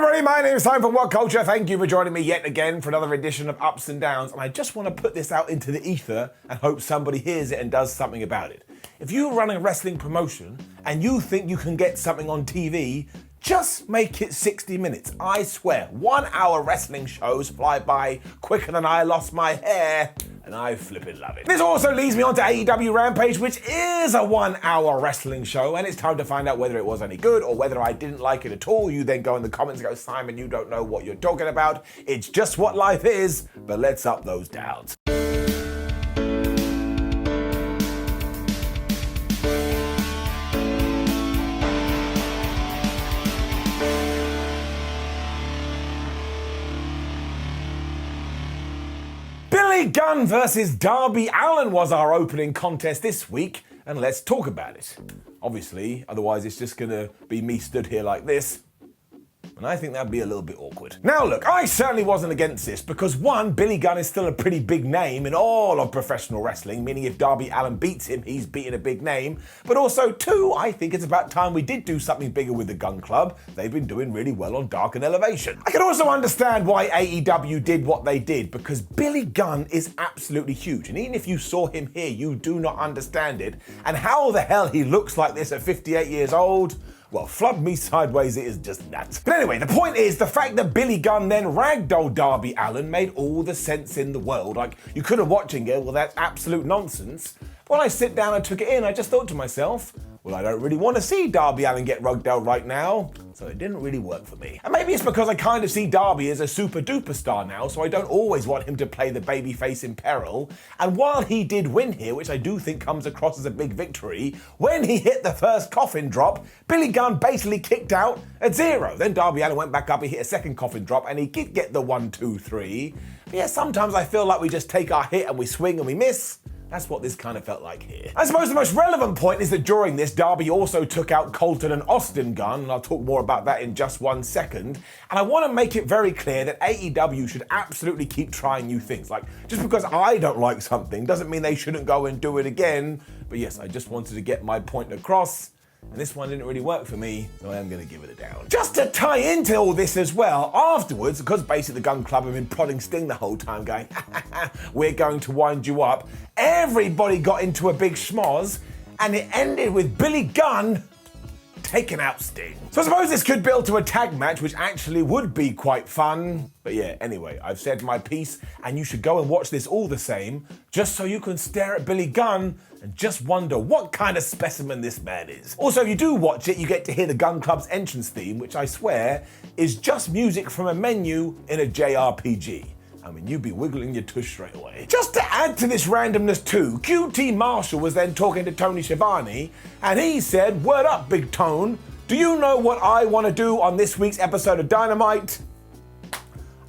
everybody, my name is Simon from WhatCulture. Thank you for joining me yet again for another edition of Ups and Downs. And I just want to put this out into the ether and hope somebody hears it and does something about it. If you're running a wrestling promotion and you think you can get something on TV, just make it 60 minutes. I swear, 1 hour wrestling shows fly by quicker than I lost my hair, and I flippin' love it. This also leads me on to AEW Rampage, which is a 1 hour wrestling show, and it's time to find out whether it was any good or whether I didn't like it at all. You then go in the comments and go, Simon, you don't know what you're talking about. It's just what life is, but let's up those downs. Billy Gunn versus Darby Allin was our opening contest this week, and let's talk about it. Obviously, otherwise it's just gonna be me stood here like this, and I think that'd be a little bit awkward. Now look, I certainly wasn't against this because one, Billy Gunn is still a pretty big name in all of professional wrestling, meaning if Darby Allin beats him, he's beating a big name. But also two, I think it's about time we did do something bigger with the Gunn Club. They've been doing really well on Dark and Elevation. I can also understand why AEW did what they did because Billy Gunn is absolutely huge. And even if you saw him here, you do not understand it. And how the hell he looks like this at 58 years old, well, flub me sideways, it is just nuts. But anyway, the point is, the fact that Billy Gunn then ragdolled Darby Allin made all the sense in the world. Like, you could have watching it, well, that's absolute nonsense. But when I sit down and took it in, I just thought to myself, well, I don't really want to see Darby Allin get ragdolled right now, so it didn't really work for me. And maybe it's because I kind of see Darby as a super duper star now, so I don't always want him to play the babyface in peril. And while he did win here, which I do think comes across as a big victory, when he hit the first coffin drop, Billy Gunn basically kicked out at 0. Then Darby Allin went back up, he hit a second coffin drop, and he did get the 1, 2, 3. But yeah, sometimes I feel like we just take our hit and we swing and we miss. That's what this kind of felt like here. I suppose the most relevant point is that during this, Darby also took out Colton and Austin Gunn, and I'll talk more about that in just 1 second. And I want to make it very clear that AEW should absolutely keep trying new things. Like, just because I don't like something doesn't mean they shouldn't go and do it again. But yes, I just wanted to get my point across. And this one didn't really work for me, so I am going to give it a down. Just to tie into all this as well, afterwards, because basically the Gun Club have been prodding Sting the whole time going, we're going to wind you up, everybody got into a big schmoz, and it ended with Billy Gunn taking out Sting. So I suppose this could build to a tag match, which actually would be quite fun. But yeah, anyway, I've said my piece, and you should go and watch this all the same, just so you can stare at Billy Gunn and just wonder what kind of specimen this man is. Also, if you do watch it, you get to hear the Gun Club's entrance theme, which I swear is just music from a menu in a JRPG. I mean, you'd be wiggling your tush straight away. Just to add to this randomness too, QT Marshall was then talking to Tony Schiavone, and he said, word up, Big Tone, do you know what I want to do on this week's episode of Dynamite?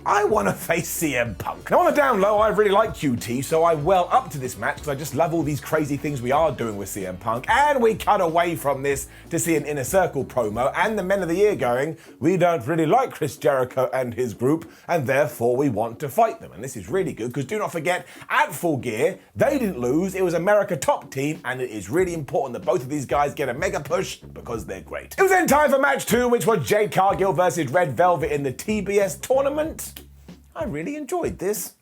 I want to face CM Punk. Now on the down low, I really like QT, so I'm well up to this match because I just love all these crazy things we are doing with CM Punk. And we cut away from this to see an Inner Circle promo and the Men of the Year going, we don't really like Chris Jericho and his group, and therefore we want to fight them. And this is really good because do not forget, at Full Gear, they didn't lose. It was America Top Team, and it is really important that both of these guys get a mega push because they're great. It was then time for match 2, which was Jade Cargill versus Red Velvet in the TBS tournament. I really enjoyed this.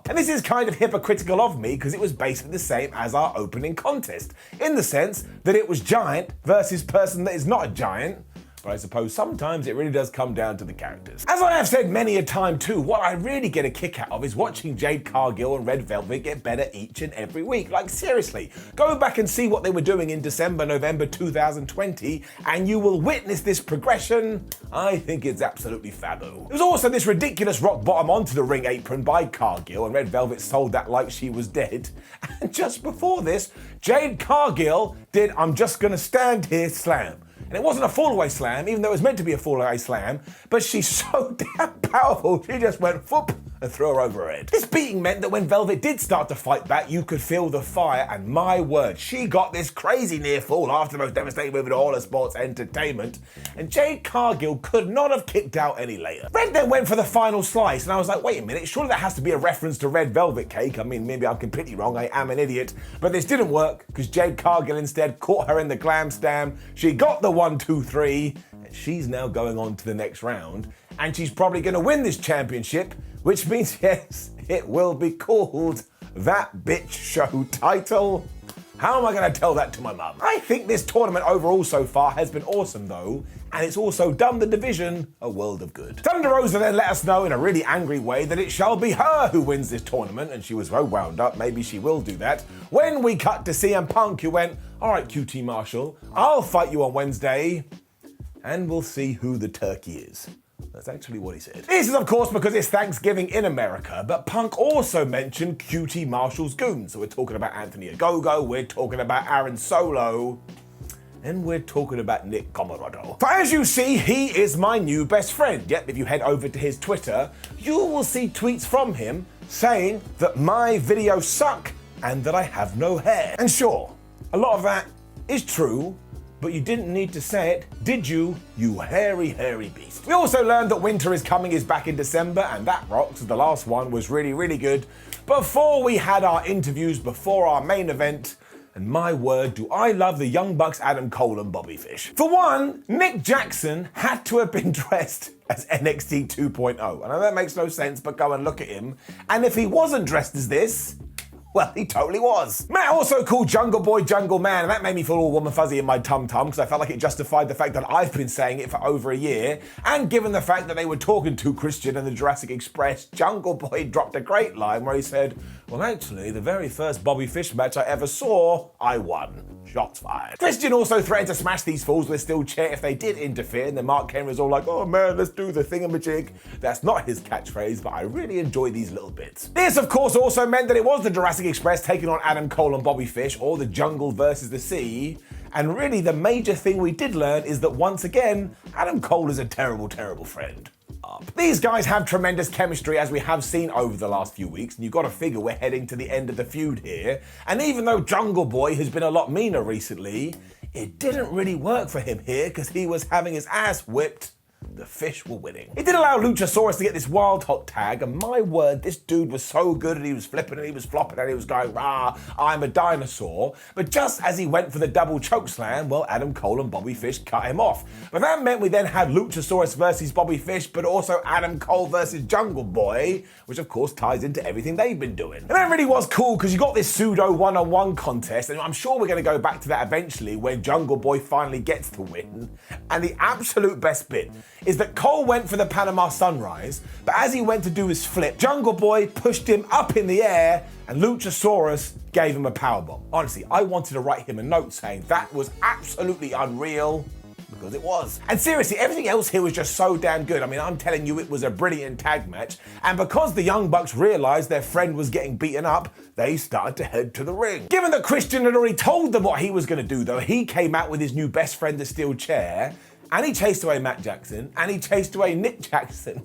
And this is kind of hypocritical of me because it was basically the same as our opening contest, in the sense that it was giant versus person that is not a giant. But I suppose sometimes it really does come down to the characters. As I have said many a time too, what I really get a kick out of is watching Jade Cargill and Red Velvet get better each and every week. Like seriously, go back and see what they were doing in December, November 2020, and you will witness this progression. I think it's absolutely fabulous. There was also this ridiculous rock bottom onto the ring apron by Cargill, and Red Velvet sold that like she was dead. And just before this, Jade Cargill did I'm just gonna stand here slam. And it wasn't a fall-away slam, even though it was meant to be a fall-away slam, but she's so damn powerful, she just went whoop and threw her over her head. This beating meant that when Velvet did start to fight back, you could feel the fire, and my word, she got this crazy near fall after the most devastating move in all of sports entertainment, and Jade Cargill could not have kicked out any later. Red then went for the final slice, and I was like, wait a minute, surely that has to be a reference to Red Velvet Cake. I mean, maybe I'm completely wrong, I am an idiot, but this didn't work, because Jade Cargill instead caught her in the glam slam, she got the 1, 2, 3, and she's now going on to the next round. and she's probably going to win this championship, which means, yes, it will be called That Bitch Show title. How am I going to tell that to my mum? I think this tournament overall so far has been awesome though, and it's also done the division a world of good. Thunder Rosa then let us know in a really angry way that it shall be her who wins this tournament, and she was so wound up, maybe she will do that, when we cut to CM Punk, who went, all right, QT Marshall, I'll fight you on Wednesday, and we'll see who the turkey is. That's actually what he said. This is, of course, because it's Thanksgiving in America, but Punk also mentioned QT Marshall's goons. So we're talking about Anthony Ogogo, we're talking about Aaron Solo, and we're talking about Nick Comoroto. For as you see, he is my new best friend. Yep, if you head over to his Twitter, you will see tweets from him saying that my videos suck and that I have no hair. And sure, a lot of that is true, but you didn't need to say it, did you, you hairy, hairy beast? We also learned that Winter is Coming is back in December, and that rocks. The last one was really, really good. Before we had our interviews, before our main event, and my word, do I love the Young Bucks, Adam Cole and Bobby Fish. For one, Nick Jackson had to have been dressed as NXT 2.0. I know that makes no sense, but go and look at him. And if he wasn't dressed as this, well, he totally was. Matt also called Jungle Boy Jungle Man, and that made me feel all warm and fuzzy in my tum-tum, because I felt like it justified the fact that I've been saying it for over a year, and given the fact that they were talking to Christian and the Jurassic Express, Jungle Boy dropped a great line where he said, well, actually, the very first Bobby Fish match I ever saw, I won. Shots fired. Christian also threatened to smash these fools with a steel chair if they did interfere, and then Mark Henry was all like, oh man, let's do the thingamajig. That's not his catchphrase, but I really enjoy these little bits. This, of course, also meant that it was the Jurassic Express taking on Adam Cole and Bobby Fish, or the Jungle versus the Sea. And really, the major thing we did learn is that once again, Adam Cole is a terrible, terrible friend. These guys have tremendous chemistry, as we have seen over the last few weeks, and you've got to figure we're heading to the end of the feud here. And even though Jungle Boy has been a lot meaner recently, it didn't really work for him here because he was having his ass whipped. The Fish were winning. It did allow Luchasaurus to get this wild hot tag, and my word, this dude was so good, and he was flipping and he was flopping and he was going, rah, I'm a dinosaur. But just as he went for the double chokeslam, well, Adam Cole and Bobby Fish cut him off. But that meant we then had Luchasaurus versus Bobby Fish, but also Adam Cole versus Jungle Boy, which of course ties into everything they've been doing. And that really was cool, because you got this pseudo one-on-one contest, and I'm sure we're going to go back to that eventually, where Jungle Boy finally gets to win. And the absolute best bit is that Cole went for the Panama Sunrise, but as he went to do his flip, Jungle Boy pushed him up in the air and Luchasaurus gave him a powerbomb. Honestly, I wanted to write him a note saying that was absolutely unreal, because it was. And seriously, everything else here was just so damn good. I mean, I'm telling you, it was a brilliant tag match, and because the Young Bucks realized their friend was getting beaten up, they started to head to the ring. Given that Christian had already told them what he was going to do, though, he came out with his new best friend, the steel chair, and he chased away Matt Jackson, and he chased away Nick Jackson,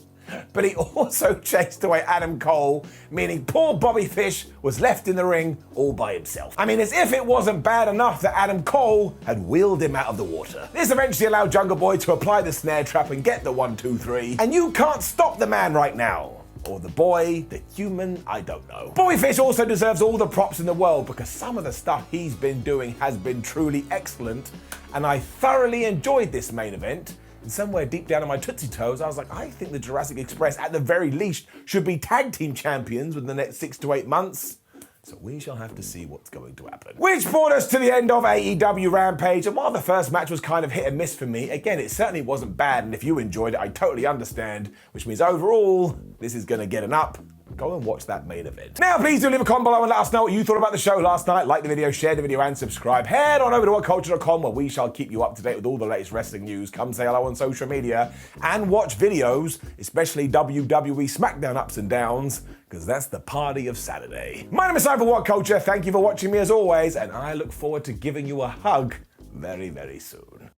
but he also chased away Adam Cole, meaning poor Bobby Fish was left in the ring all by himself. I mean, as if it wasn't bad enough that Adam Cole had wheeled him out of the water. This eventually allowed Jungle Boy to apply the snare trap and get the 1, 2, 3, and you can't stop the man right now. Or the boy, the human, I don't know. Bobby Fish also deserves all the props in the world, because some of the stuff he's been doing has been truly excellent, and I thoroughly enjoyed this main event. And somewhere deep down in my Tootsie Toes, I was like, I think the Jurassic Express, at the very least, should be tag team champions within the next 6 to 8 months. So we shall have to see what's going to happen. Which brought us to the end of AEW Rampage, and while the first match was kind of hit and miss for me, again, it certainly wasn't bad, and if you enjoyed it, I totally understand, which means overall, this is gonna get an up. Go and watch that main event. Now, please do leave a comment below and let us know what you thought about the show last night. Like the video, share the video, and subscribe. Head on over to WhatCulture.com, where we shall keep you up to date with all the latest wrestling news. Come say hello on social media and watch videos, especially WWE SmackDown ups and downs, because that's the party of Saturday. My name is Simon for WhatCulture. Thank you for watching me as always, and I look forward to giving you a hug very, very soon.